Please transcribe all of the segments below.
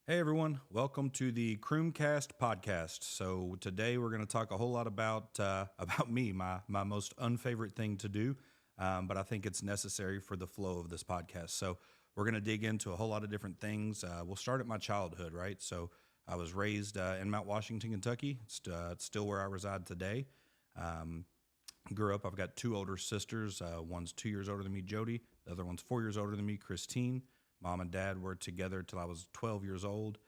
Hey everyone, welcome to the CrumeCast podcast. So today we're going to talk a whole lot about about me, my most unfavorite thing to do, but I think it's necessary for the flow of this podcast. So we're going to dig into a whole lot of different things. We'll start at my childhood, right? So I was raised in Mount Washington, Kentucky. It's still where I reside today. Um, Grew up. I've got two older sisters. One's 2 years older than me, Jody. The other one's 4 years older than me, Christine. Mom and dad were together till I was 12 years old.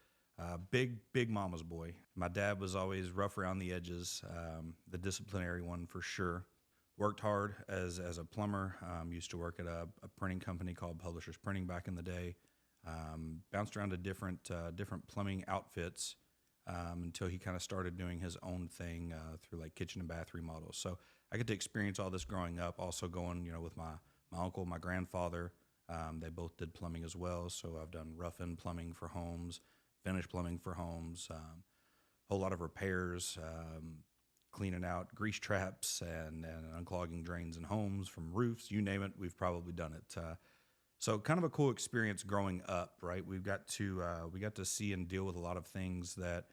Big mama's boy. My dad was always rough around the edges, the disciplinary one for sure. Worked hard as a plumber. Used to work at a printing company called Publishers Printing back in the day. Bounced around to different plumbing outfits until he kind of started doing his own thing through like kitchen and bath remodels. So I get to experience all this growing up. Also going, with my uncle, my grandfather. They both did plumbing as well. So I've done rough end plumbing for homes, finished plumbing for homes, whole lot of repairs, cleaning out grease traps and unclogging drains in homes from roofs, you name it, we've probably done it. So kind of a cool experience growing up, right? We got to see and deal with a lot of things that,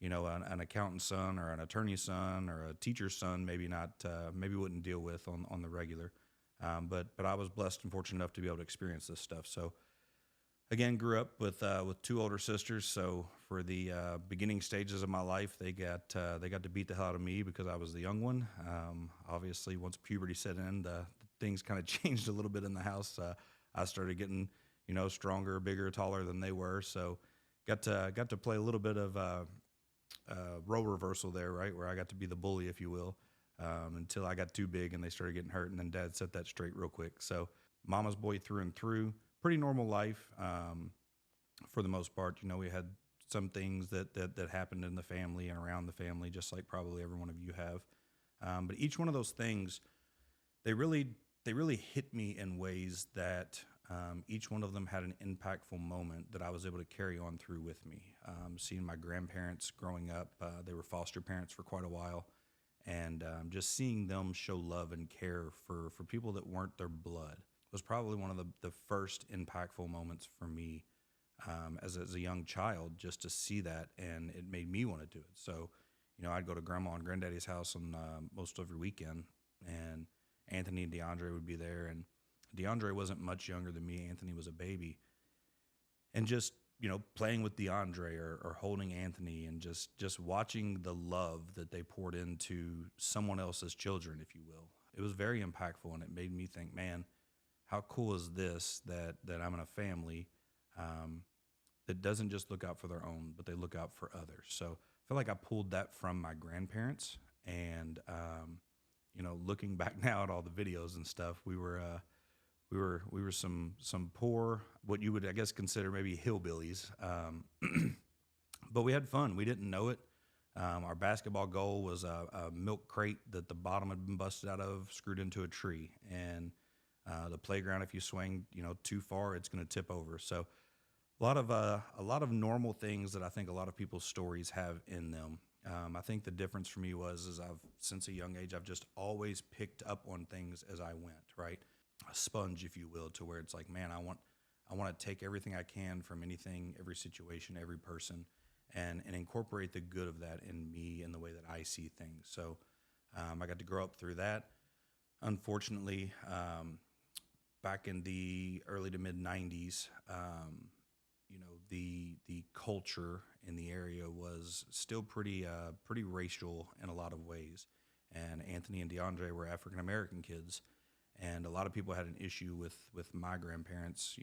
an accountant's son or an attorney's son or a teacher's son maybe wouldn't deal with on the regular. But I was blessed and fortunate enough to be able to experience this stuff. So again, grew up with two older sisters. So for the beginning stages of my life, they got to beat the hell out of me because I was the young one. Obviously, once puberty set in, the things kind of changed a little bit in the house. I started getting stronger, bigger, taller than they were. So got to play a little bit of role reversal there, right, where I got to be the bully, if you will. Until I got too big and they started getting hurt, and then dad set that straight real quick. So mama's boy through and through, pretty normal life for the most part. We had some things that happened in the family and around the family, just like probably every one of you have. But each one of those things, they really hit me in ways that each one of them had an impactful moment that I was able to carry on through with me. Seeing my grandparents growing up, they were foster parents for quite a while. And just seeing them show love and care for people that weren't their blood was probably one of the first impactful moments for me as a young child, just to see that, and it made me want to do it. So, I'd go to grandma and granddaddy's house on most every weekend, and Anthony and DeAndre would be there, and DeAndre wasn't much younger than me. Anthony was a baby, and just playing with DeAndre or holding Anthony and just watching the love that they poured into someone else's children, if you will. It was very impactful, and it made me think, man, how cool is this that I'm in a family that doesn't just look out for their own, but they look out for others. So I feel like I pulled that from my grandparents, and looking back now at all the videos and stuff, we were some poor, what you would, I guess, consider maybe hillbillies. But we had fun. We didn't know it. Our basketball goal was a milk crate that the bottom had been busted out of, screwed into a tree. And the playground, if you swing, too far, it's going to tip over. So a lot of normal things that I think a lot of people's stories have in them. I think the difference for me is since a young age, I've just always picked up on things as I went, right? A sponge, if you will, to where it's like, man, I want to take everything I can from anything, every situation, every person, and incorporate the good of that in me and the way that I see things. So I got to grow up through that. Unfortunately, back in the early to mid 90s, the culture in the area was still pretty racial in a lot of ways. And Anthony and DeAndre were African American kids. And a lot of people had an issue with my grandparents,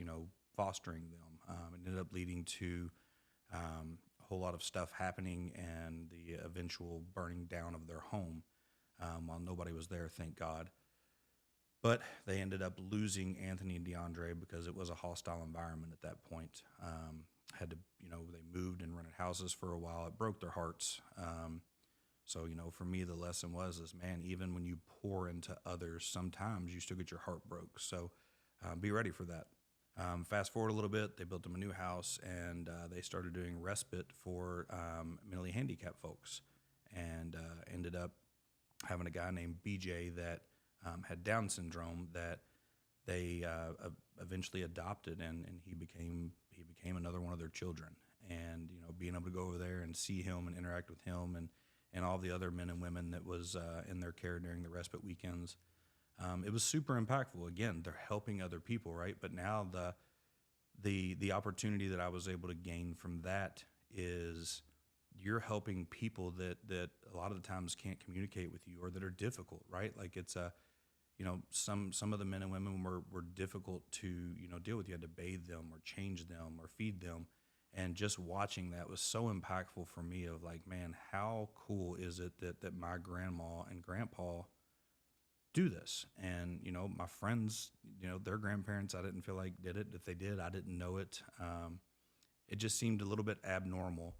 fostering them. It ended up leading to a whole lot of stuff happening and the eventual burning down of their home while nobody was there, thank God. But they ended up losing Anthony and DeAndre because it was a hostile environment at that point. They moved and rented houses for a while. It broke their hearts. So, for me, the lesson is, man, even when you pour into others, sometimes you still get your heart broke. So be ready for that. Fast forward a little bit, they built them a new house, and they started doing respite for mentally handicapped folks, and ended up having a guy named BJ that had Down syndrome that they eventually adopted, and he became another one of their children. and being able to go over there and see him and interact with him and all the other men and women that was in their care during the respite weekends. It was super impactful. Again, they're helping other people, right? But now the opportunity that I was able to gain from that is you're helping people that a lot of the times can't communicate with you or that are difficult, right? Like it's some of the men and women were difficult to deal with. You had to bathe them or change them or feed them, and just watching that was so impactful for me. Of like, man, how cool is it that my grandma and grandpa do this? And my friends, their grandparents, I didn't feel like did it. If they did, I didn't know it. It just seemed a little bit abnormal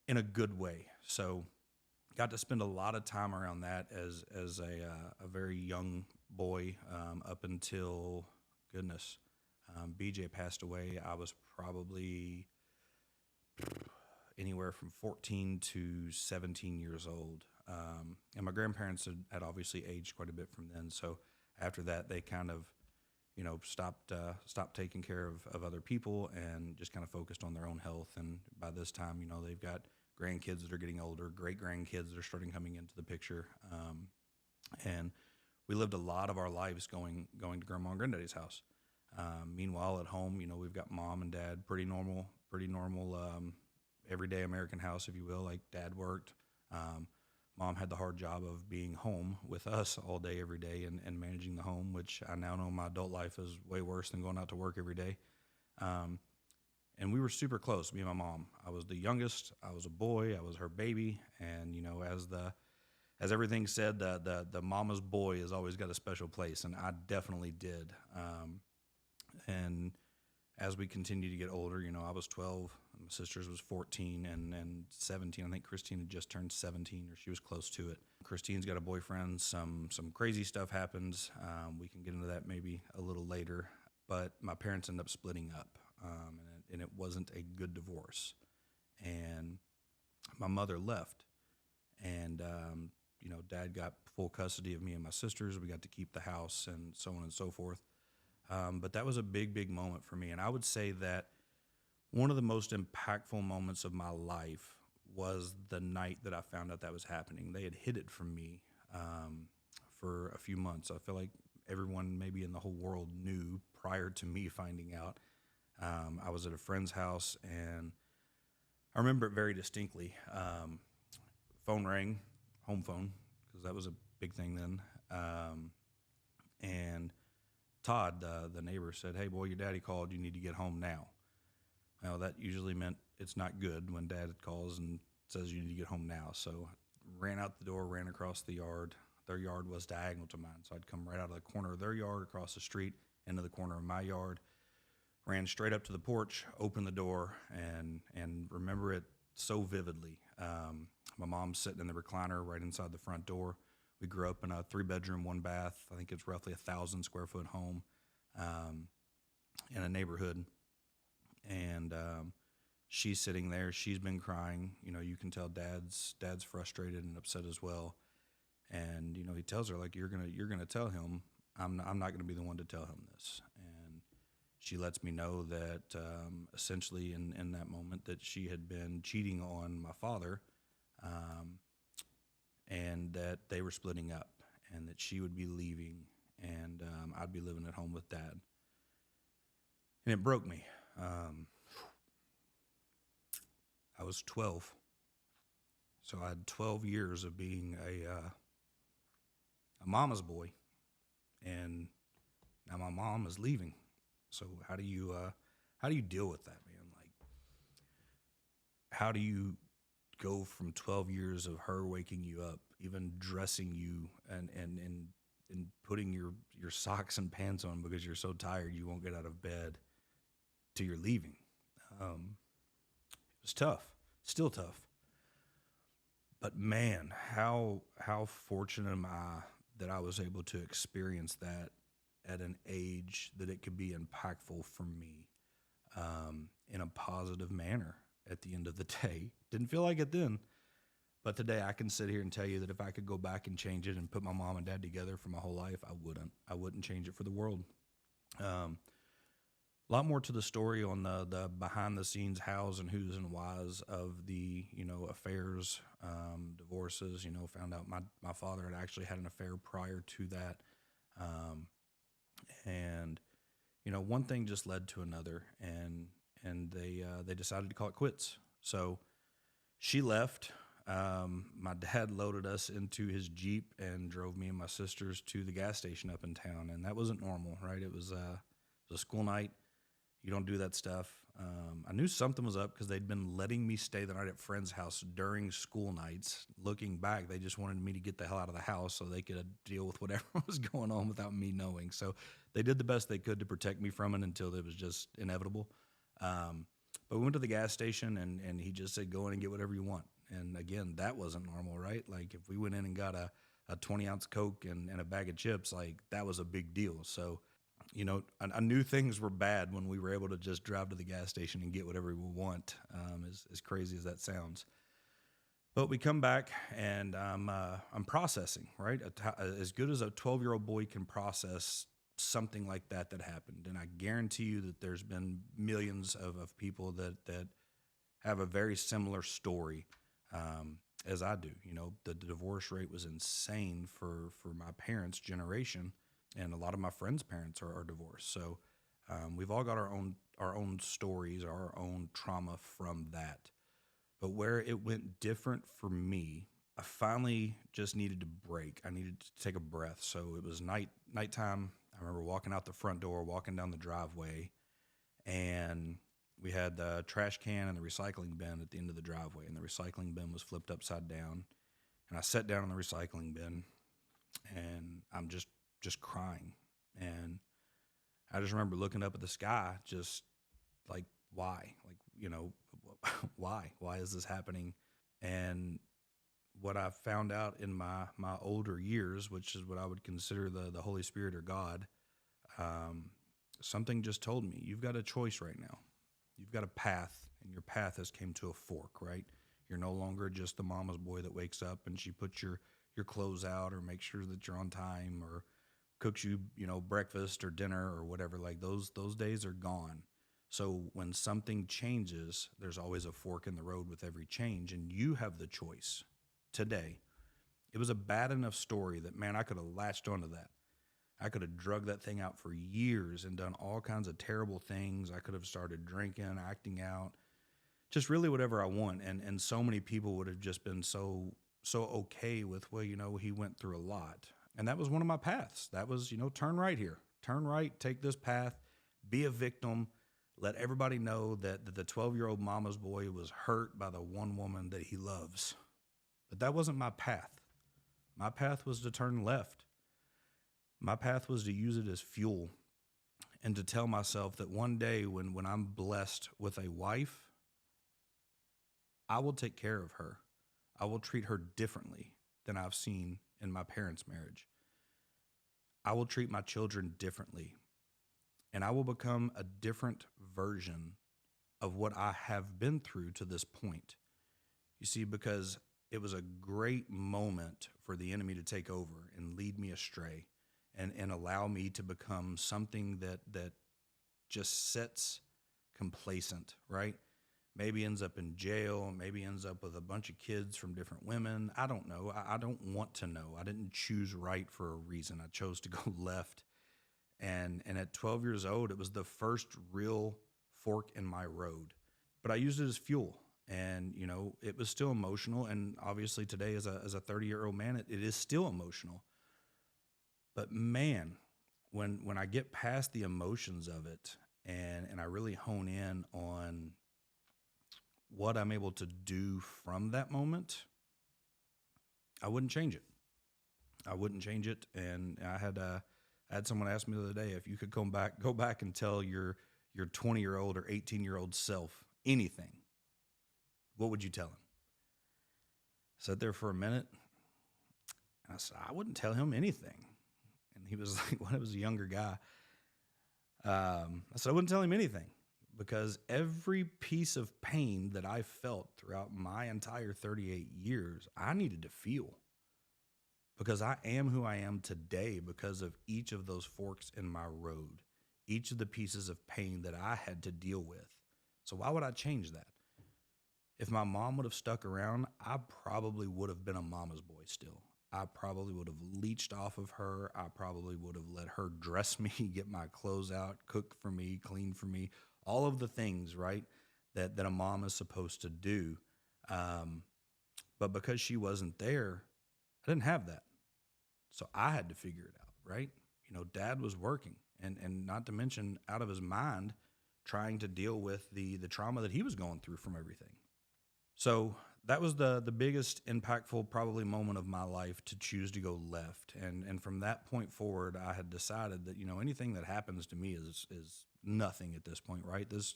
in a good way. So got to spend a lot of time around that as a very young boy, up until, goodness, BJ passed away. I was probably anywhere from 14 to 17 years old. And my grandparents had obviously aged quite a bit from then. So after that, they kind of, stopped taking care of other people and just kind of focused on their own health. And by this time, they've got grandkids that are getting older, great grandkids that are starting coming into the picture. And we lived a lot of our lives going to Grandma and Granddaddy's house. Meanwhile, at home, we've got mom and dad, pretty normal, everyday American house, if you will. Like dad worked. Mom had the hard job of being home with us all day, every day, and managing the home, which I now know in my adult life is way worse than going out to work every day. And we were super close, me and my mom. I was the youngest. I was a boy. I was her baby. And, as everything said, the mama's boy has always got a special place, and I definitely did. And as we continued to get older, I was 12, my sister's was 14 and 17. I think Christine had just turned 17, or she was close to it. Christine's got a boyfriend. Some crazy stuff happens. We can get into that maybe a little later. But my parents ended up splitting up, and it wasn't a good divorce. And my mother left, and Dad got full custody of me and my sisters. We got to keep the house and so on and so forth. But that was a big, big moment for me. And I would say that one of the most impactful moments of my life was the night that I found out that was happening. They had hid it from me for a few months. I feel like everyone maybe in the whole world knew prior to me finding out. I was at a friend's house, and I remember it very distinctly. Phone rang, home phone, because that was a big thing then. And Todd, the neighbor, said, "Hey, boy, your daddy called. You need to get home now." Well, that usually meant it's not good when Dad calls and says you need to get home now. So ran out the door, ran across the yard. Their yard was diagonal to mine, so I'd come right out of the corner of their yard, across the street, into the corner of my yard. Ran straight up to the porch, opened the door, and remember it so vividly. My mom's sitting in the recliner right inside the front door. We grew up in a 3-bedroom, 1-bath. I think it's roughly 1,000 square foot home in a neighborhood. And she's sitting there. She's been crying. You can tell Dad's frustrated and upset as well. And he tells her, like, you're gonna tell him. I'm not gonna be the one to tell him this. And she lets me know that essentially in that moment that she had been cheating on my father. And that they were splitting up, and that she would be leaving, and I'd be living at home with Dad. And it broke me. I was 12, so I had 12 years of being a mama's boy, and now my mom is leaving. So how do you deal with that, man? Like, how do you go from 12 years of her waking you up, even dressing you and putting your socks and pants on because you're so tired you won't get out of bed, to you're leaving? It was tough, still tough. But man, how fortunate am I that I was able to experience that at an age that it could be impactful for me in a positive manner at the end of the day. Didn't feel like it then, but today I can sit here and tell you that if I could go back and change it and put my mom and dad together for my whole life, I wouldn't change it for the world. A lot more to the story on the behind the scenes hows and who's and whys of the, affairs, divorces. Found out my father had actually had an affair prior to that. Um, and, one thing just led to another, and they decided to call it quits. So she left. My dad loaded us into his Jeep and drove me and my sisters to the gas station up in town. And that wasn't normal, right? It was a school night. You don't do that stuff. I knew something was up because they'd been letting me stay the night at friends' house during school nights. Looking back, they just wanted me to get the hell out of the house so they could deal with whatever was going on without me knowing. So they did the best they could to protect me from it until it was just inevitable. But we went to the gas station, and he just said, go in and get whatever you want. And again, that wasn't normal, right? Like if we went in and got a 20-ounce Coke and a bag of chips, like that was a big deal. So I knew things were bad when we were able to just drive to the gas station and get whatever we want, as crazy as that sounds. But we come back, and I'm processing, right? As good as a 12-year-old boy can process something like that happened. And I guarantee you that there's been millions of people that have a very similar story as I do. The divorce rate was insane for my parents' generation. And a lot of my friends' parents are divorced. So we've all got our own stories, our own trauma from that. But where it went different for me, I finally just needed to break. I needed to take a breath. So it was nighttime. I remember walking out the front door, walking down the driveway, and we had the trash can and the recycling bin at the end of the driveway, and the recycling bin was flipped upside down. And I sat down in the recycling bin, and I'm just crying. And I just remember looking up at the sky, just like, why? Why is this happening? And what I found out in my older years, which is what I would consider the Holy Spirit or God, something just told me, you've got a choice right now. You've got a path, and your path has came to a fork, right? You're no longer just the mama's boy that wakes up and she puts your clothes out or makes sure that you're on time or cooks you, breakfast or dinner or whatever. Like those days are gone. So when something changes, there's always a fork in the road with every change, and you have the choice today. It was a bad enough story that, man, I could have latched onto that. I could have drug that thing out for years and done all kinds of terrible things. I could have started drinking, acting out, just really whatever I want. And so many people would have just been so okay with, well, he went through a lot. And that was one of my paths. That was, turn right here. Turn right, take this path, be a victim, let everybody know that the 12-year-old mama's boy was hurt by the one woman that he loves. But that wasn't my path. My path was to turn left. My path was to use it as fuel and to tell myself that one day when I'm blessed with a wife, I will take care of her. I will treat her differently than I've seen in my parents' marriage. I will treat my children differently, and I will become a different version of what I have been through to this point. You see, because it was a great moment for the enemy to take over and lead me astray and allow me to become something that just sits complacent, right? Maybe ends up in jail, maybe ends up with a bunch of kids from different women. I don't know. I don't want to know. I didn't choose right for a reason. I chose to go left. And at 12 years old, it was the first real fork in my road. But I used it as fuel. And, it was still emotional. And obviously today as a 30-year-old man, it is still emotional. But man, when I get past the emotions of it and I really hone in on what I'm able to do from that moment, I wouldn't change it. I wouldn't change it. And I had someone ask me the other day, if you could go back and tell your 20-year-old or 18-year-old self anything, what would you tell him? I sat there for a minute, and I said, I wouldn't tell him anything. And he was like, well, it was a younger guy. I said, I wouldn't tell him anything, because every piece of pain that I felt throughout my entire 38 years, I needed to feel, because I am who I am today because of each of those forks in my road. each of the pieces of pain that I had to deal with. So why would I change that? If my mom would have stuck around, I probably would have been a mama's boy still. I probably would have leached off of her. I probably would have let her dress me, get my clothes out, cook for me, clean for me, all of the things, right, that a mom is supposed to do. Um, but because she wasn't there, I didn't have that. So I had to figure it out, right? Dad was working and not to mention out of his mind trying to deal with the trauma that he was going through from everything. So that was the biggest impactful probably moment of my life to choose to go left. And from that point forward, I had decided that, anything that happens to me is nothing at this point, right? This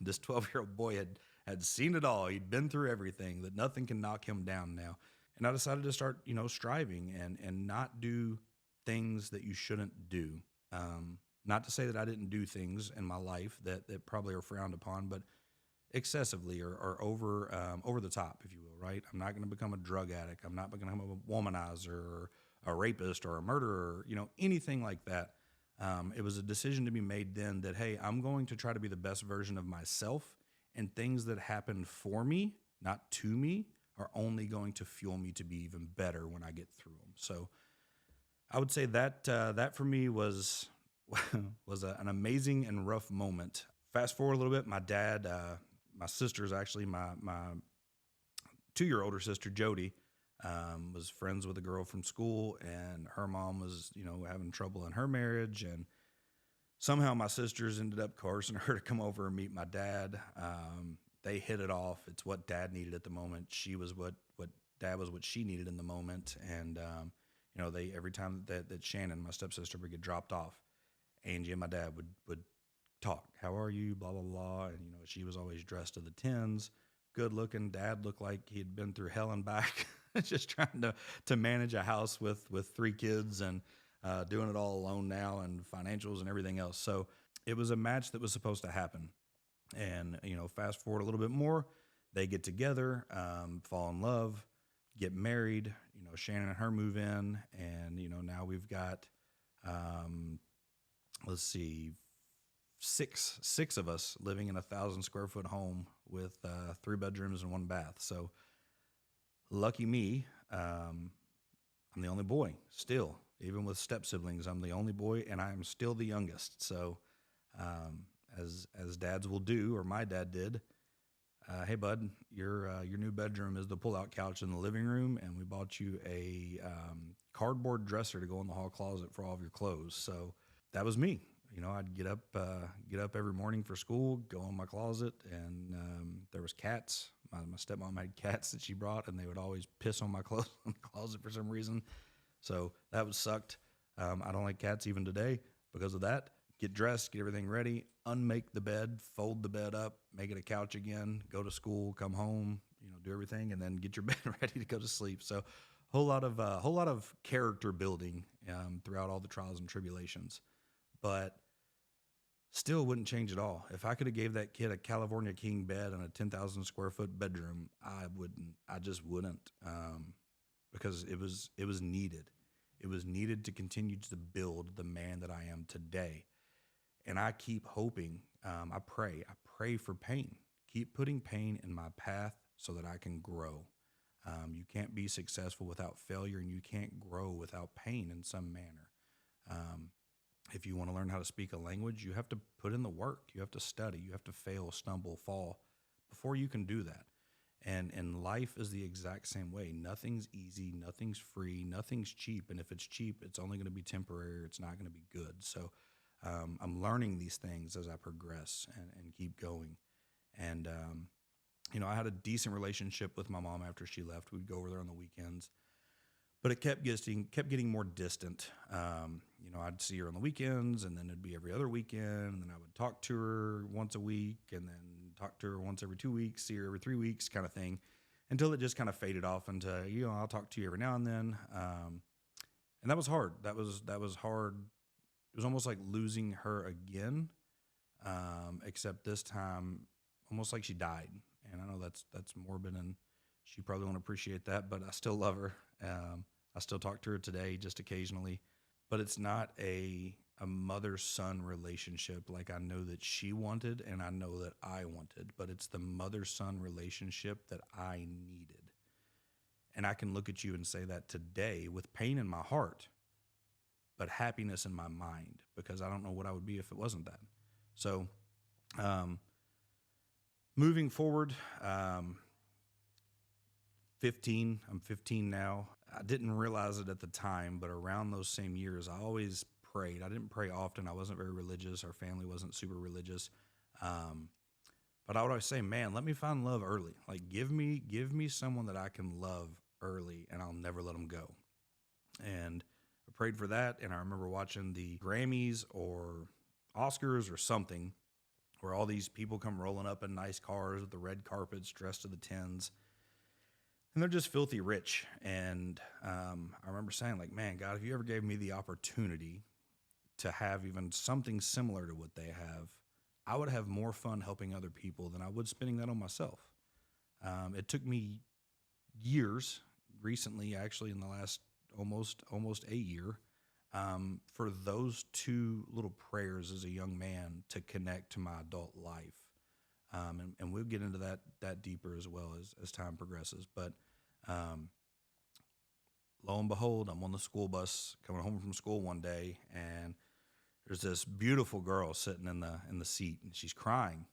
this 12-year-old boy had seen it all. He'd been through everything, that nothing can knock him down now. And I decided to start, striving and not do things that you shouldn't do. Not to say that I didn't do things in my life that probably are frowned upon, but excessively or over the top, if you will, right? I'm not going to become a drug addict. I'm not going to become a womanizer or a rapist or a murderer, anything like that. It was a decision to be made then that, hey, I'm going to try to be the best version of myself, and things that happen for me, not to me, are only going to fuel me to be even better when I get through them. So I would say that for me was an amazing and rough moment. Fast forward a little bit, my dad, my sister's actually my 2-year older sister Jody, was friends with a girl from school, and her mom was having trouble in her marriage, and somehow my sisters ended up coercing her to come over and meet my dad. They hit it off. It's what dad needed at the moment. She was what dad was what she needed in the moment, and they every time that Shannon, my stepsister, would get dropped off, Angie and my dad would talk. How are you? Blah, blah, blah. And, she was always dressed to the tens, good looking. Dad looked like he had been through hell and back, just trying to manage a house with 3 kids and doing it all alone now, and financials and everything else. So it was a match that was supposed to happen. And, fast forward a little bit more, they get together, fall in love, get married, Shannon and her move in. And, now we've got, let's see, six of us living in a 1,000 square foot home with 3 bedrooms and 1 bath. So lucky me, I'm the only boy still, even with step siblings. I'm the only boy, and I am still the youngest. So as dads will do, or my dad did, hey bud, your new bedroom is the pull-out couch in the living room, and we bought you a cardboard dresser to go in the hall closet for all of your clothes. So that was me. I'd get up every morning for school, go in my closet, and there was cats. My stepmom had cats that she brought, and they would always piss on my clothes in the closet for some reason. So that was sucked. I don't like cats even today because of that. Get dressed, get everything ready, unmake the bed, fold the bed up, make it a couch again, go to school, come home, do everything, and then get your bed ready to go to sleep. So whole lot of character building throughout all the trials and tribulations. But still wouldn't change at all. If I could have gave that kid a California King bed and a 10,000 square foot bedroom, I wouldn't. I just wouldn't, because it was needed. It was needed to continue to build the man that I am today. And I keep hoping. I pray for pain. Keep putting pain in my path so that I can grow. You can't be successful without failure, and you can't grow without pain in some manner. If you want to learn how to speak a language, you have to put in the work. You have to study. You have to fail, stumble, fall before you can do that. And life is the exact same way. Nothing's easy. Nothing's free. Nothing's cheap. And if it's cheap, it's only going to be temporary. It's not going to be good. So I'm learning these things as I progress and keep going. And, I had a decent relationship with my mom after she left. We'd go over there on the weekends. But it kept getting more distant. I'd see her on the weekends, and then it'd be every other weekend, and then I would talk to her once a week, and then talk to her once every 2 weeks, see her every 3 weeks, kind of thing, until it just kind of faded off into, I'll talk to you every now and then. And that was hard. That was hard. It was almost like losing her again, except this time almost like she died. And I know that's morbid, and she probably won't appreciate that, but I still love her. I still talk to her today, just occasionally. But it's not a a mother-son relationship like I know that she wanted and I know that I wanted, but it's the mother-son relationship that I needed. And I can look at you and say that today with pain in my heart, but happiness in my mind, because I don't know what I would be if it wasn't that. So, um, moving forward, 15, I'm 15 now. I didn't realize it at the time, but around those same years, I always prayed. I didn't pray often. I wasn't very religious. Our family wasn't super religious. Um, but I would always say, man, let me find love early. Like, give me someone that I can love early and I'll never let them go. And I prayed for that. And I remember watching the Grammys or Oscars or something where all these people come rolling up in nice cars with the red carpets dressed to the tens. And they're just filthy rich. And I remember saying, like, man, God, if you ever gave me the opportunity to have even something similar to what they have, I would have more fun helping other people than I would spending that on myself. It took me years, recently, actually, in the last almost a year, for those two little prayers as a young man to connect to my adult life. And we'll get into that deeper as well as time progresses. But um, lo and behold, I'm on the school bus coming home from school one day, and there's this beautiful girl sitting in the seat, and she's crying.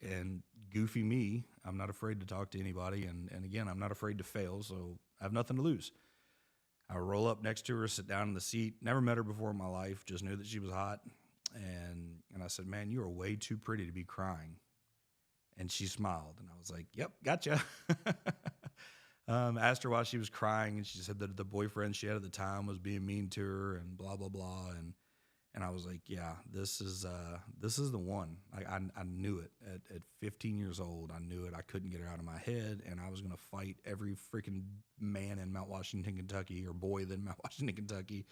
And goofy me, I'm not afraid to talk to anybody, and again, I'm not afraid to fail, so I have nothing to lose. I roll up next to her, sit down in the seat. Never met her before in my life, just knew that she was hot. And I said, man, you are way too pretty to be crying. And she smiled, and I was like, yep, gotcha. Asked her why she was crying, and she said that the boyfriend she had at the time was being mean to her and blah, blah, blah. And I was like, yeah, this is the one. I knew it at 15 years old. I knew it. I couldn't get her out of my head, and I was going to fight every freaking man in Mount Washington, Kentucky, or boy in Mount Washington, Kentucky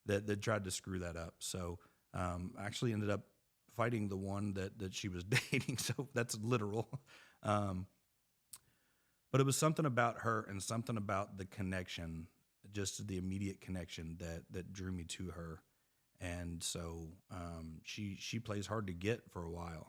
that tried to screw that up. So I actually ended up fighting the one that she was dating. So that's literal. But it was something about her and something about the connection, just the immediate connection that drew me to her. And so she plays hard to get for a while.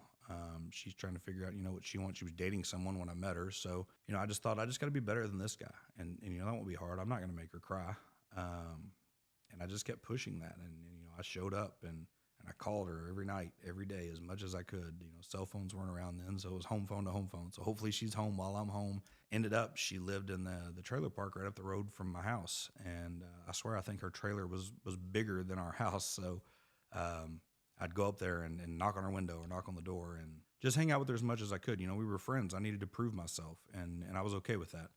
She's trying to figure out, what she wants. She was dating someone when I met her. So, I just thought I just got to be better than this guy. And that won't be hard. I'm not going to make her cry. And I just kept pushing that. And I showed up and I called her every night, every day, as much as I could. Cell phones weren't around then, so it was home phone to home phone. So hopefully she's home while I'm home. Ended up, she lived in the trailer park right up the road from my house. And I swear I think her trailer was bigger than our house. So I'd go up there and knock on her window or knock on the door and just hang out with her as much as I could. We were friends. I needed to prove myself, and I was okay with that.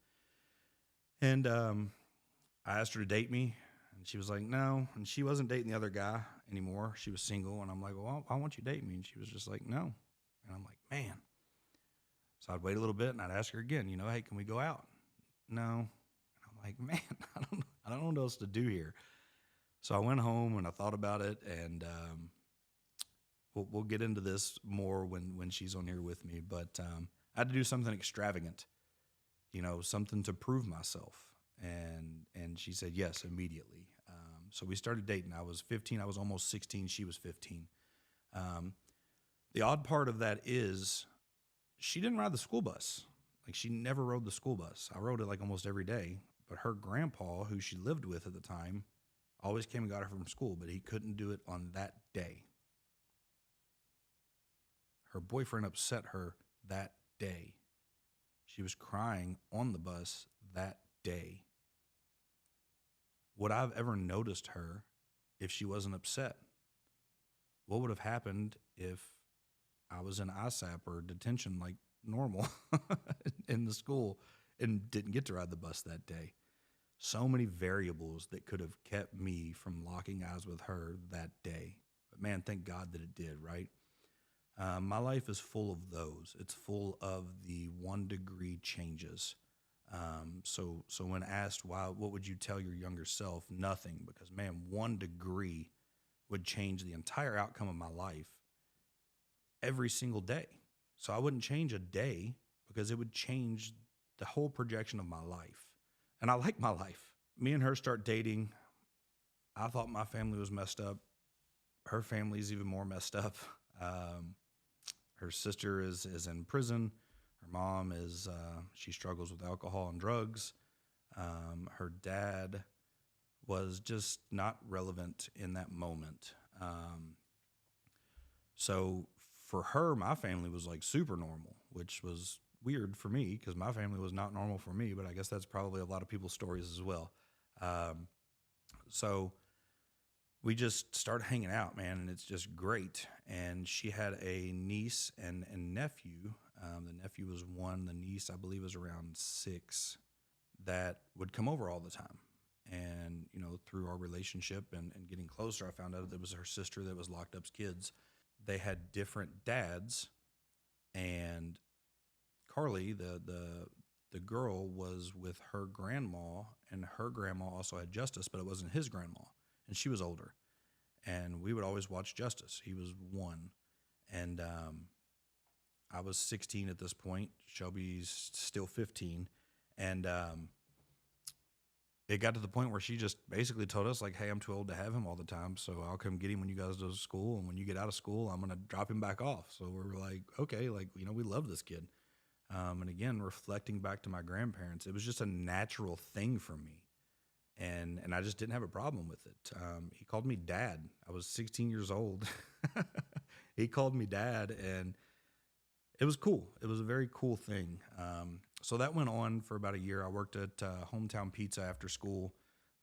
And I asked her to date me. And she was like, no. And she wasn't dating the other guy anymore. She was single. And I'm like, well, I want you to date me. And she was just like, no. And I'm like, man. So I'd wait a little bit and I'd ask her again, hey, can we go out? No. And I'm like, man, I don't know what else to do here. So I went home and I thought about it. And we'll get into this more when she's on here with me. But I had to do something extravagant, something to prove myself. And she said yes immediately. So we started dating. I was 15. I was almost 16. She was 15. The odd part of that is she didn't ride the school bus. Like, she never rode the school bus. I rode it like almost every day. But her grandpa, who she lived with at the time, always came and got her from school, but he couldn't do it on that day. Her boyfriend upset her that day. She was crying on the bus that day. Would I have ever noticed her if she wasn't upset? What would have happened if I was in ISAP or detention like normal in the school and didn't get to ride the bus that day? So many variables that could have kept me from locking eyes with her that day. But man, thank God that it did, right? My life is full of those. It's full of the 1 degree changes. So when asked what would you tell your younger self? Nothing, because man, 1 degree would change the entire outcome of my life every single day. So I wouldn't change a day because it would change the whole projection of my life. And I like my life. Me and her start dating. I thought my family was messed up. Her family's even more messed up. Um, Her sister is in prison. Her mom is she struggles with alcohol and drugs. Her dad was just not relevant in that moment. So for her, my family was like super normal, which was weird for me because my family was not normal for me. But I guess that's probably a lot of people's stories as well. Um, so we just started hanging out, man, and it's just great. And she had a niece and nephew. The nephew was one, the niece, I believe, was around six, that would come over all the time. And, through our relationship and getting closer, I found out that it was her sister that was locked up's kids. They had different dads, and Carly, the girl, was with her grandma, and her grandma also had Justice, but it wasn't his grandma, and she was older. And we would always watch Justice. He was one, and I was 16 at this point. Shelby's still 15, and it got to the point where she just basically told us like, "Hey, I'm too old to have him all the time, so I'll come get him when you guys go to school, and when you get out of school, I'm gonna drop him back off." So we're like, "Okay, like we love this kid." And again, reflecting back to my grandparents, it was just a natural thing for me, and I just didn't have a problem with it. He called me dad. I was 16 years old. He called me dad, and it was cool. It was a very cool thing. So that went on for about a year. I worked at Hometown Pizza after school.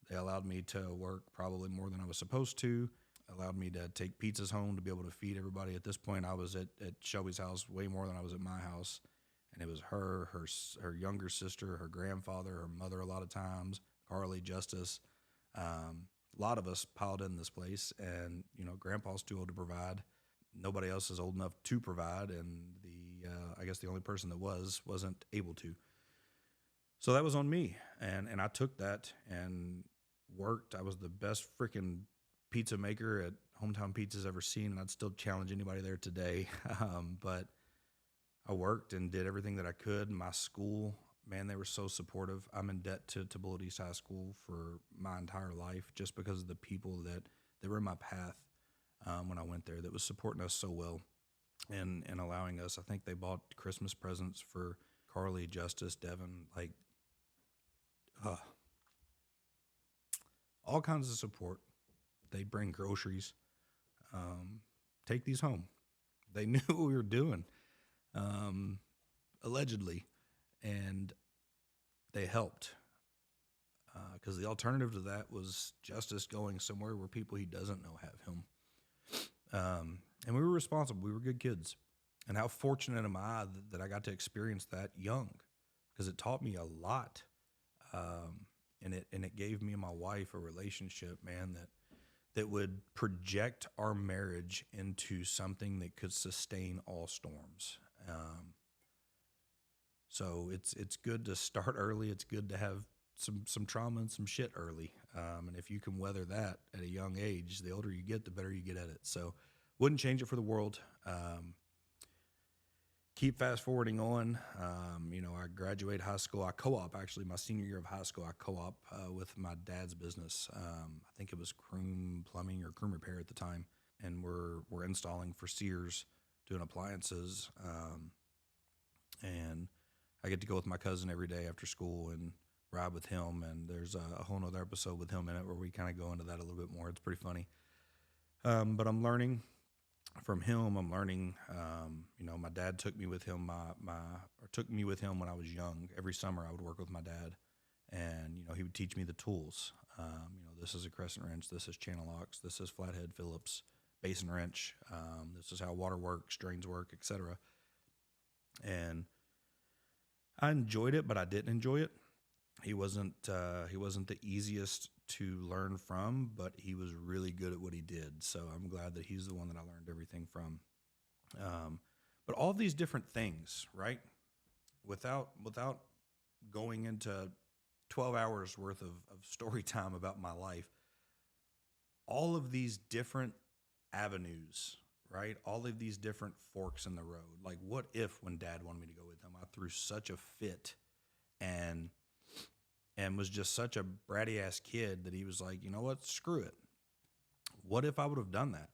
They allowed me to work probably more than I was supposed to. Allowed me to take pizzas home to be able to feed everybody. At this point, I was at Shelby's house way more than I was at my house. And it was her younger sister, her grandfather, her mother a lot of times, Carly, Justice. A lot of us piled in this place, and Grandpa's too old to provide. Nobody else is old enough to provide, and I guess the only person that wasn't able to. So that was on me, and I took that and worked. I was the best freaking pizza maker at Hometown Pizza's ever seen, and I'd still challenge anybody there today. But I worked and did everything that I could. My school, man, they were so supportive. I'm in debt to Bullitt East High School for my entire life just because of the people that were in my path when I went there that was supporting us so well and allowing us. I think they bought Christmas presents for Carly, Justice, Devin, like all kinds of support. They bring groceries. Take these home. They knew what we were doing, allegedly, and they helped. Because the alternative to that was Justice going somewhere where people he doesn't know have him. And we were responsible. We were good kids. And how fortunate am I that I got to experience that young, because it taught me a lot. And it gave me and my wife a relationship, man, that would project our marriage into something that could sustain all storms. So it's good to start early. It's good to have some trauma and some shit early. And if you can weather that at a young age, the older you get, the better you get at it. So wouldn't change it for the world. Keep fast forwarding on. I graduated high school. I co-op, actually, my senior year of high school. I co-op with my dad's business. I think it was Crume Plumbing or Crume Repair at the time. And we're installing for Sears, doing appliances. And I get to go with my cousin every day after school and ride with him. And there's a whole nother episode with him in it where we kind of go into that a little bit more. It's pretty funny. But I'm learning from him. I'm learning, my dad took me with him, took me with him when I was young. Every summer I would work with my dad, and, he would teach me the tools. This is a crescent wrench. This is channel locks. This is flathead Phillips, basin wrench. This is how water works, drains work, etc. And I enjoyed it, but I didn't enjoy it. He wasn't the easiest to learn from, but he was really good at what he did. So I'm glad that he's the one that I learned everything from. But all these different things, right? Without going into 12 hours worth of story time about my life, all of these different avenues, right? All of these different forks in the road. Like, what if when Dad wanted me to go with him, I threw such a fit and and was just such a bratty ass kid that he was like, you know what, screw it. What if I would have done that?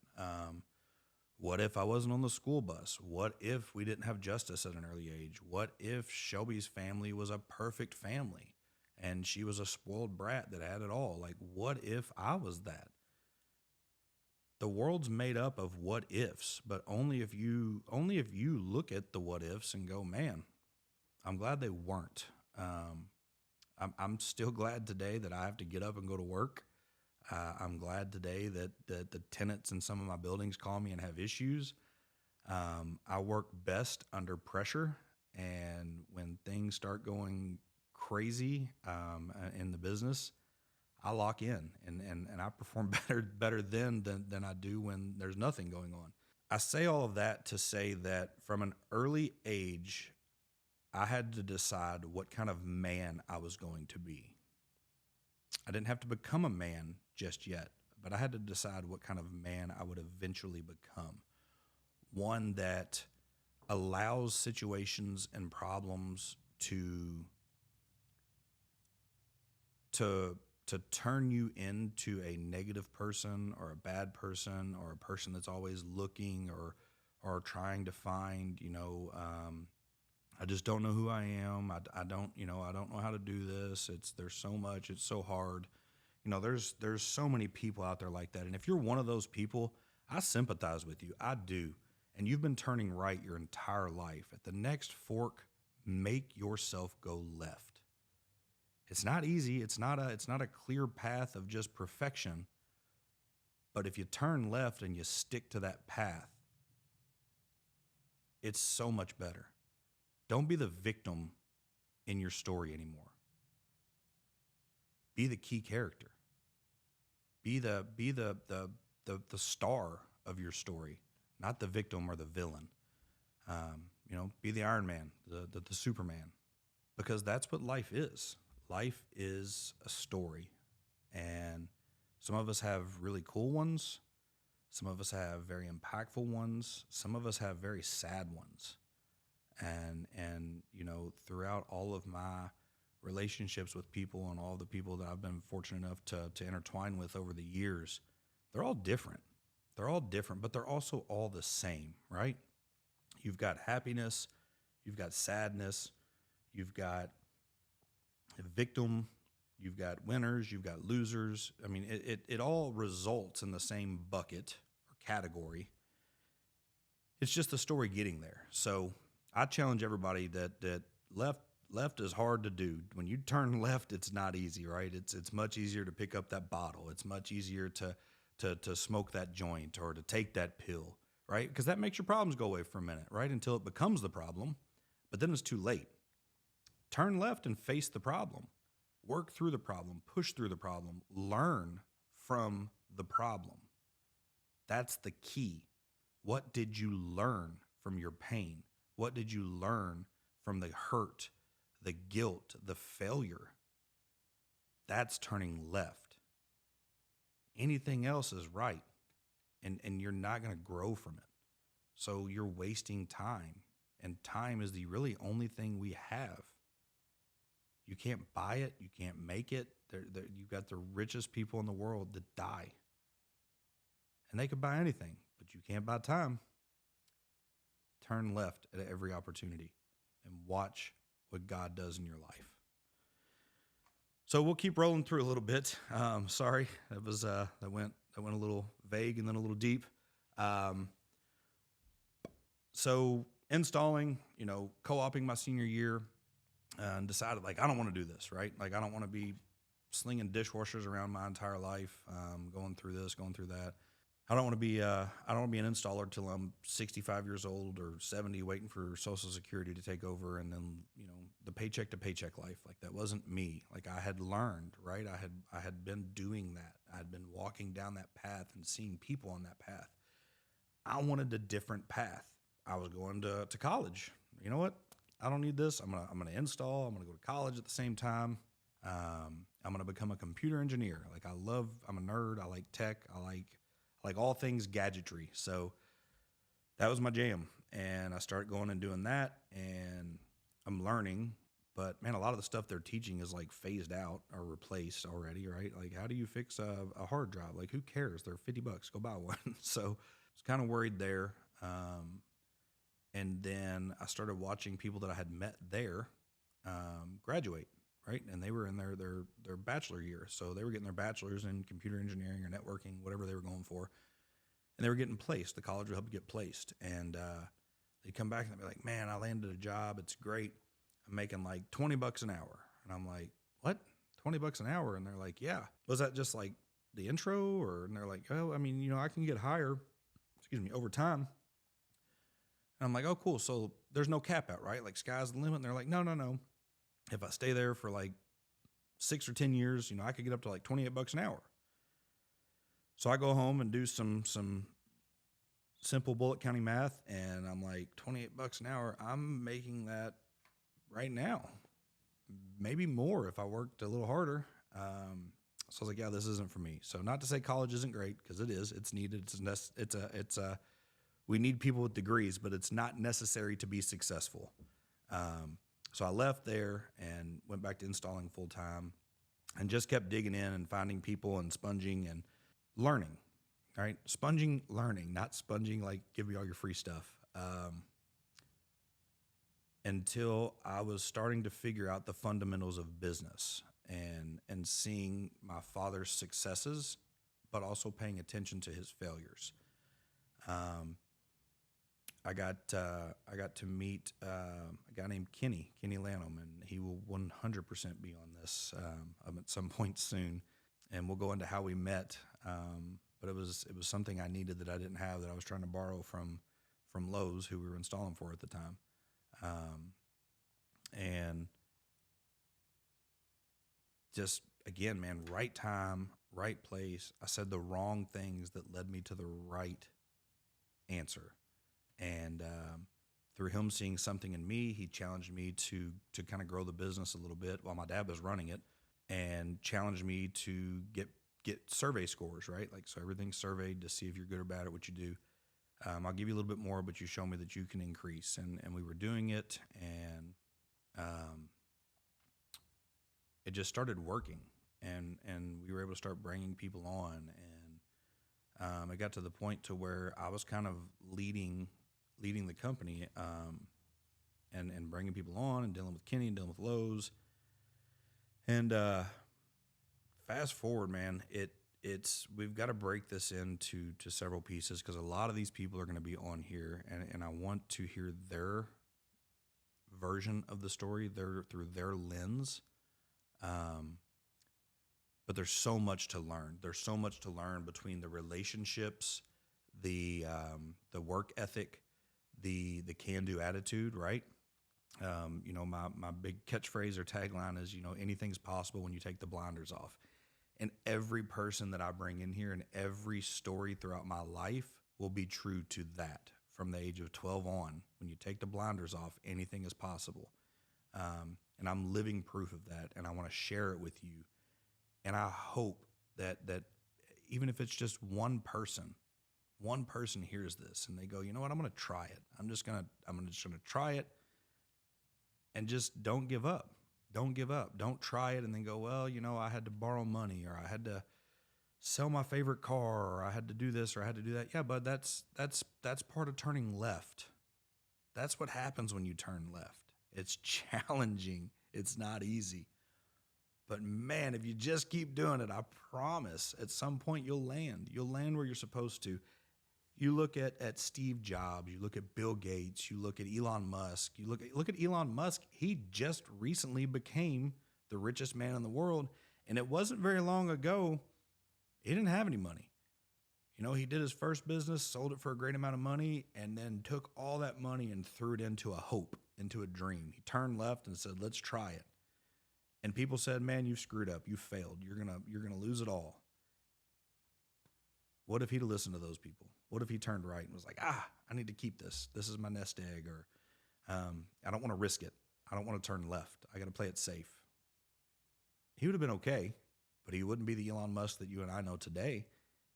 What if I wasn't on the school bus? What if we didn't have justice at an early age? What if Shelby's family was a perfect family and she was a spoiled brat that had it all? Like, what if I was that? The world's made up of what ifs, but only if you look at the what ifs and go, man, I'm glad they weren't. I'm still glad today that I have to get up and go to work. I'm glad today that the tenants in some of my buildings call me and have issues. I work best under pressure, and when things start going crazy in the business, I lock in and I perform better then than I do when there's nothing going on. I say all of that to say that from an early age, I had to decide what kind of man I was going to be. I didn't have to become a man just yet, but I had to decide what kind of man I would eventually become. One that allows situations and problems to turn you into a negative person or a bad person or a person that's always looking or trying to find, I just don't know who I am. I don't, I don't know how to do this. There's so much, it's so hard. There's so many people out there like that. And if you're one of those people, I sympathize with you. I do. And you've been turning right your entire life. At the next fork, make yourself go left. It's not easy. It's not a clear path of just perfection. But if you turn left and you stick to that path, it's so much better. Don't be the victim in your story anymore. Be the key character. Be the star of your story, not the victim or the villain. Be the Iron Man, the Superman, because that's what life is. Life is a story, and some of us have really cool ones. Some of us have very impactful ones. Some of us have very sad ones. And throughout all of my relationships with people and all the people that I've been fortunate enough to intertwine with over the years, they're all different. They're all different, but they're also all the same, right? You've got happiness, you've got sadness, you've got a victim, you've got winners, you've got losers. I mean, it all results in the same bucket or category. It's just the story getting there. So I challenge everybody that left is hard to do. When you turn left, it's not easy, right? It's much easier to pick up that bottle. It's much easier to smoke that joint or to take that pill, right? Because that makes your problems go away for a minute, right? Until it becomes the problem, but then it's too late. Turn left and face the problem. Work through the problem, push through the problem, learn from the problem. That's the key. What did you learn from your pain? What did you learn from the hurt, the guilt, the failure? That's turning left. Anything else is right, and you're not going to grow from it. So you're wasting time, and time is the really only thing we have. You can't buy it. You can't make it. You've got the richest people in the world that die, and they could buy anything, but you can't buy time. Turn left at every opportunity and watch what God does in your life. So we'll keep rolling through a little bit. Sorry, that went a little vague and then a little deep. So installing, co-oping my senior year, and decided I don't want to do this, right? I don't want to be slinging dishwashers around my entire life, going through this, going through that. I don't want to be an installer till I'm 65 years old or 70, waiting for Social Security to take over, and then the paycheck to paycheck life. That wasn't me. I had learned, right? I had been doing that. I had been walking down that path and seeing people on that path. I wanted a different path. I was going to college. You know what? I don't need this. I'm gonna install. I'm gonna go to college at the same time. I'm gonna become a computer engineer. I'm a nerd. I like tech. I like all things gadgetry. So that was my jam. And I started going and doing that, and I'm learning But man, a lot of the stuff they're teaching is like phased out or replaced already, right? Like, how do you fix a hard drive? Like, who cares? They're $50. Go buy one. So I was kind of worried there. And then I started watching people that I had met there graduate, right? And they were in their bachelor year, so they were getting their bachelor's in computer engineering or networking, whatever they were going for, and they were getting placed. The college would help you get placed, and they'd come back and they'd be like, "Man, I landed a job. It's great. I'm making like $20 an hour." And I'm like, "What? $20 an hour?" And they're like, "Yeah." Was that just like the intro, or? And they're like, "Oh, I mean, I can get higher, over time." And I'm like, "Oh, cool. So there's no cap out, right? Like, sky's the limit." And they're like, "No, no, no. If I stay there for like 6 or 10 years, I could get up to like $28 an hour." So I go home and do some simple bullet counting math, and I'm like, $28 an hour. I'm making that right now, maybe more if I worked a little harder. So I was like, yeah, this isn't for me. So not to say college isn't great, because it is. It's needed. We need people with degrees, but it's not necessary to be successful. So I left there and went back to installing full time, and just kept digging in and finding people and sponging and learning, right? Sponging, learning, not sponging like give me all your free stuff. Until I was starting to figure out the fundamentals of business and seeing my father's successes, but also paying attention to his failures. I got to meet a guy named Kenny Lanham, and he will 100% be on this at some point soon, and we'll go into how we met. But it was something I needed that I didn't have, that I was trying to borrow from Lowe's, who we were installing for at the time, and just again, man, right time, right place. I said the wrong things that led me to the right answer. And through him seeing something in me, he challenged me to kind of grow the business a little bit while my dad was running it, and challenged me to get survey scores, right? Like, so everything's surveyed to see if you're good or bad at what you do. I'll give you a little bit more, but you show me that you can increase. And we were doing it, and it just started working, and we were able to start bringing people on, and it got to the point to where I was kind of leading the company, and bringing people on and dealing with Kenny and dealing with Lowe's. And fast forward, man, we've got to break this into several pieces, because a lot of these people are going to be on here, and I want to hear their version of the story, through their lens. But there's so much to learn. There's so much to learn between the relationships, the work ethic, the can-do attitude, right? My big catchphrase or tagline is, anything's possible when you take the blinders off. And every person that I bring in here, and every story throughout my life, will be true to that. From the age of 12 on, when you take the blinders off, anything is possible. And I'm living proof of that, and I want to share it with you. And I hope that even if it's just one person hears this and they go, you know what, I'm going to try it. I'm just going to try it, and just don't give up. Don't give up. Don't try it and then go, well, I had to borrow money, or I had to sell my favorite car, or I had to do this, or I had to do that. Yeah, but that's part of turning left. That's what happens when you turn left. It's challenging. It's not easy. But man, if you just keep doing it, I promise at some point you'll land. You'll land where you're supposed to. You look at Steve Jobs, you look at Bill Gates, you look at Elon Musk, you look at Elon Musk. He just recently became the richest man in the world, and it wasn't very long ago he didn't have any money. He did his first business, sold it for a great amount of money, and then took all that money and threw it into a hope, into a dream. He turned left and said, let's try it. And people said, man, you've screwed up. You failed. You're gonna lose it all. What if he'd listened to those people? What if he turned right and was like, I need to keep this. This is my nest egg. Or I don't want to risk it. I don't want to turn left. I got to play it safe. He would have been okay, but he wouldn't be the Elon Musk that you and I know today.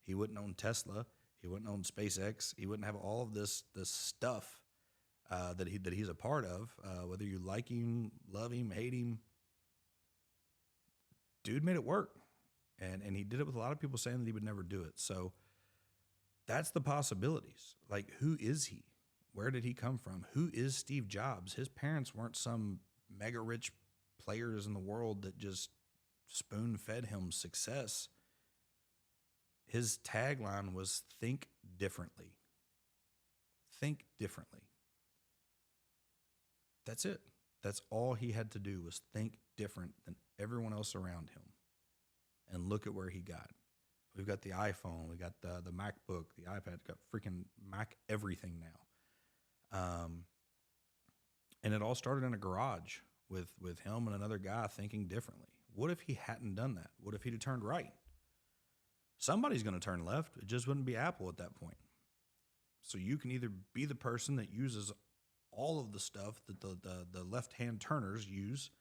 He wouldn't own Tesla. He wouldn't own SpaceX. He wouldn't have all of this stuff that he's a part of. Whether you like him, love him, hate him, dude made it work, and he did it with a lot of people saying that he would never do it. So that's the possibilities. Like, who is he? Where did he come from? Who is Steve Jobs? His parents weren't some mega rich players in the world that just spoon fed him success. His tagline was think differently. Think differently. That's it. That's all he had to do was think different than everyone else around him. And look at where he got. We've got the iPhone, we got the MacBook, the iPad, got freaking Mac everything now. And it all started in a garage with him and another guy thinking differently. What if he hadn't done that? What if he'd have turned right? Somebody's going to turn left. It just wouldn't be Apple at that point. So you can either be the person that uses all of the stuff that the left-hand turners use,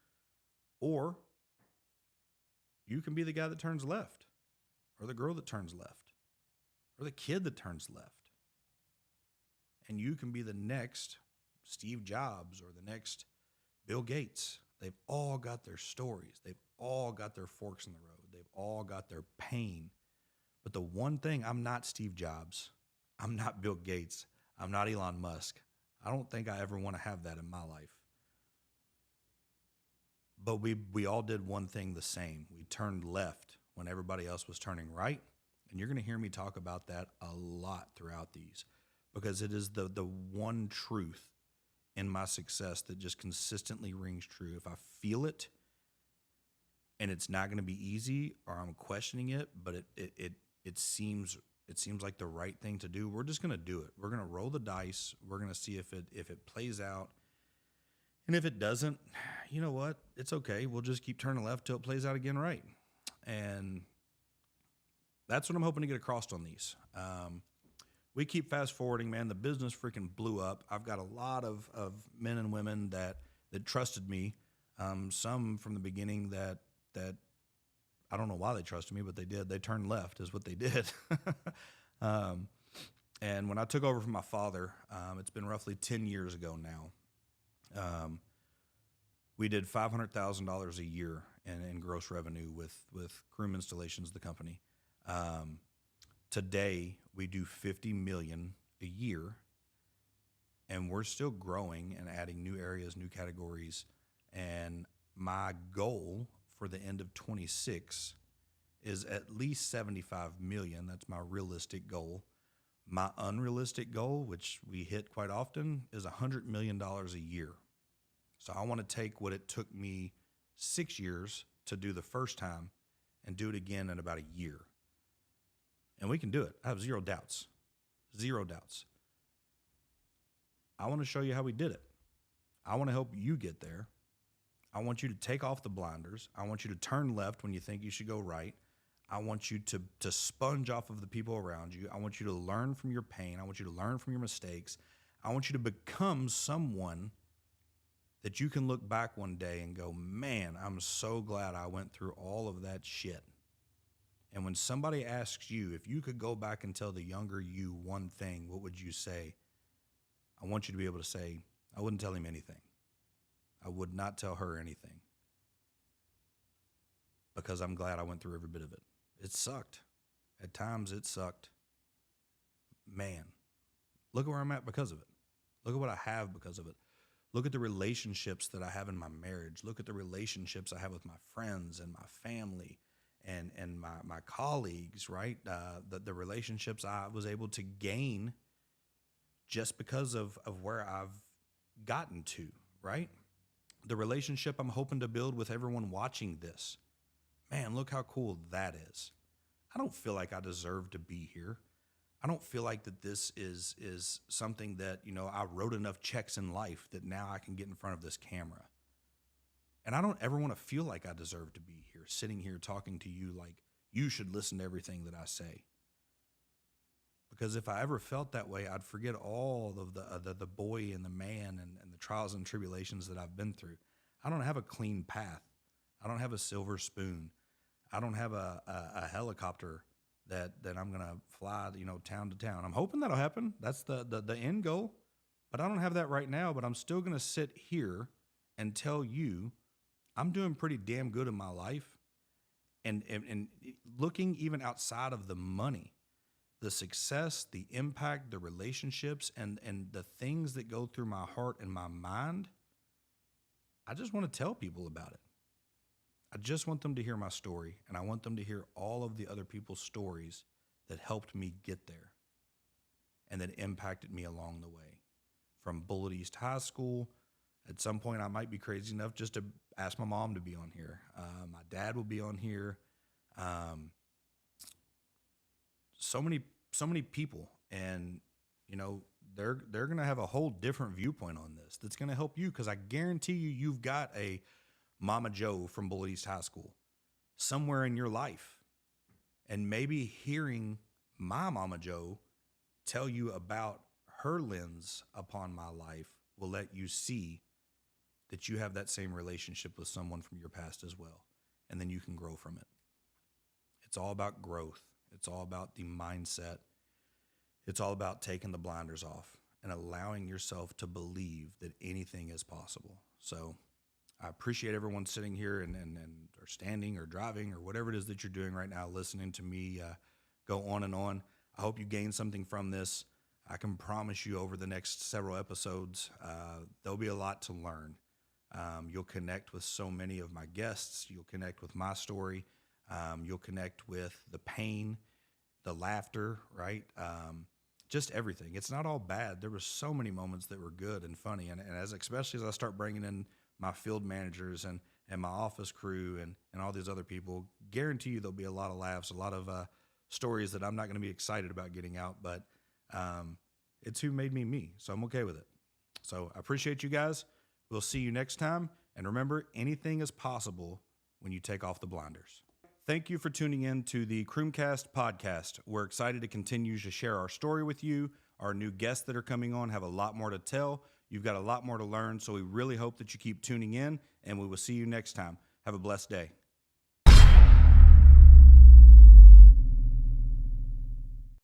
or you can be the guy that turns left, or the girl that turns left, or the kid that turns left. And you can be the next Steve Jobs or the next Bill Gates. They've all got their stories. They've all got their forks in the road. They've all got their pain. But the one thing, I'm not Steve Jobs. I'm not Bill Gates. I'm not Elon Musk. I don't think I ever want to have that in my life. But we all did one thing the same. We turned left when everybody else was turning right. And you're going to hear me talk about that a lot throughout these, because it is the one truth in my success that just consistently rings true. If I feel it and it's not going to be easy, or I'm questioning it, but it seems like the right thing to do, we're just going to do it. We're going to roll the dice. We're going to see if it plays out. And if it doesn't, you know what? It's okay. We'll just keep turning left till it plays out again right. And that's what I'm hoping to get across on these. We keep fast forwarding, man. The business freaking blew up. I've got a lot of men and women that trusted me. Some from the beginning that I don't know why they trusted me, but they did. They turned left is what they did. And when I took over from my father, it's been roughly 10 years ago now. We did $500,000 a year in gross revenue with Crume Installations, the company. Today we do $50 million a year, and we're still growing and adding new areas, new categories. And my goal for the end of 26 is at least 75 million. That's my realistic goal. My unrealistic goal, which we hit quite often, is $100 million a year. So I want to take what it took me 6 years to do the first time and do it again in about a year. And we can do it. I have zero doubts. Zero doubts. I want to show you how we did it. I want to help you get there. I want you to take off the blinders. I want you to turn left when you think you should go right. I want you to sponge off of the people around you. I want you to learn from your pain. I want you to learn from your mistakes. I want you to become someone that you can look back one day and go, man, I'm so glad I went through all of that shit. And when somebody asks you, if you could go back and tell the younger you one thing, what would you say? I want you to be able to say, I wouldn't tell him anything. I would not tell her anything, because I'm glad I went through every bit of it. It sucked. At times it sucked. Man, look at where I'm at because of it. Look at what I have because of it. Look at the relationships that I have in my marriage. Look at the relationships I have with my friends and my family and my colleagues, right? The relationships I was able to gain just because of where I've gotten to, right? The relationship I'm hoping to build with everyone watching this. Man, look how cool that is. I don't feel like I deserve to be here. I don't feel like that this is something that, I wrote enough checks in life that now I can get in front of this camera. And I don't ever want to feel like I deserve to be here, sitting here talking to you like you should listen to everything that I say. Because if I ever felt that way, I'd forget all of the boy and the man and the trials and tribulations that I've been through. I don't have a clean path. I don't have a silver spoon. I don't have a helicopter that I'm going to fly, town to town. I'm hoping that'll happen. That's the end goal. But I don't have that right now, but I'm still going to sit here and tell you I'm doing pretty damn good in my life. And looking even outside of the money, the success, the impact, the relationships, and the things that go through my heart and my mind, I just want to tell people about it. I just want them to hear my story, and I want them to hear all of the other people's stories that helped me get there and that impacted me along the way. From Bullitt East High School, at some point I might be crazy enough just to ask my mom to be on here. My dad will be on here. So many people, and they're going to have a whole different viewpoint on this that's going to help you, because I guarantee you've got a Mama Joe from Bullitt East High School somewhere in your life. And maybe hearing my Mama Joe tell you about her lens upon my life will let you see that you have that same relationship with someone from your past as well. And then you can grow from it. It's all about growth. It's all about the mindset. It's all about taking the blinders off and allowing yourself to believe that anything is possible. So I appreciate everyone sitting here and or standing or driving or whatever it is that you're doing right now, listening to me go on and on. I hope you gain something from this. I can promise you over the next several episodes, there'll be a lot to learn. You'll connect with so many of my guests. You'll connect with my story. You'll connect with the pain, the laughter, right? Just everything. It's not all bad. There were so many moments that were good and funny. And especially as I start bringing in my field managers and my office crew and all these other people, guarantee you there'll be a lot of laughs, a lot of stories that I'm not going to be excited about getting out, but it's who made me me. So I'm okay with it. So I appreciate you guys. We'll see you next time. And remember, anything is possible when you take off the blinders. Thank you for tuning in to the CrumeCast podcast. We're excited to continue to share our story with you. Our new guests that are coming on have a lot more to tell. You've got a lot more to learn. So we really hope that you keep tuning in, and we will see you next time. Have a blessed day.